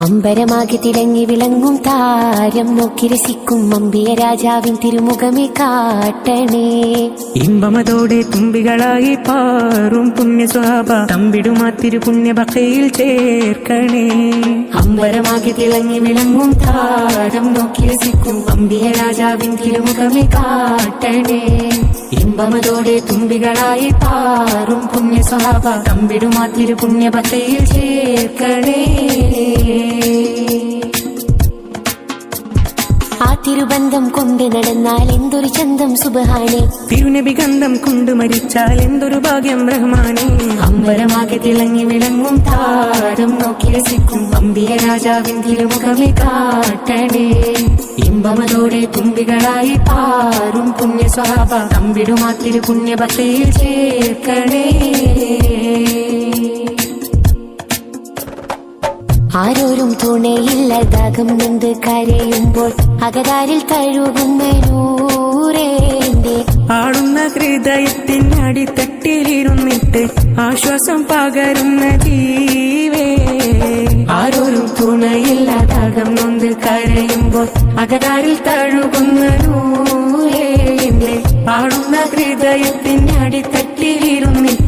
അമ്പരമാകെ തിളങ്ങി വിളങ്ങും താരം നോക്കി രസിക്കും അമ്പിയ രാജാവിൻ തിരുമുഖമേ കാട്ടണേ. ഇമ്പമതോടെ തുമ്പികളായി പാറും പുണ്യ സ്വഭാവ തമ്പിടുമാ തിരുപുണ്യ ബക്കയിൽ ചേർക്കണേ. അമ്പരമാകെ തിളങ്ങി വിളങ്ങും താരം നോക്കി രസിക്കും അമ്പിയ രാജാവിൻ തിരുമുഖമേ കാട്ടണേ. ഇമ്പമതോടെ തുമ്പികളായി പാറും പുണ്യ സ്വഭാവ തമ്പിടുമാ തിരുപുണ്യ ബക്കയിൽ ചേർക്കണേ. ആ തിരുബന്ധം കൊണ്ട് നടന്നാൽ എന്തൊരു ചന്തം സുബ്ഹാനേ. തിരുനബി ഗന്ധം കൊണ്ട് മരിച്ചാൽ എന്തൊരു ഭാഗ്യം റഹ്മാനേ. അമ്പരമാകെ തിളങ്ങി വിളങ്ങും താരം നോക്കി രസിക്കും അമ്പിയ രാജാവിൻ തിരുമുഖമേ കാട്ടണേ. ഇമ്പമതോടെ തുമ്പികളായി പാറും പുണ്യ സ്വഭാവ തമ്പിടുമാ തിരുപുണ്യ ബക്കയിൽ ചേർക്കണേ. ആരോരും തുണയില്ലതാകും നൊന്ത് കരയുമ്പോൾ അകതാരിൽ തഴുകുന്ന നൂറേന്റെ ആടുന്ന ഹൃദയത്തിനടിത്തട്ടിലിരുന്നിട്ട് ആശ്വാസം പകരുന്ന ജീവേ. ആരോരും തുണയില്ലതാകും നൊന്ത് കരയുമ്പോൾ അകതാരിൽ തഴുകുന്ന നൂറേന്റെ ആടുന്ന ഹൃദയത്തിനടിത്തട്ടിലിരുന്നിട്ട്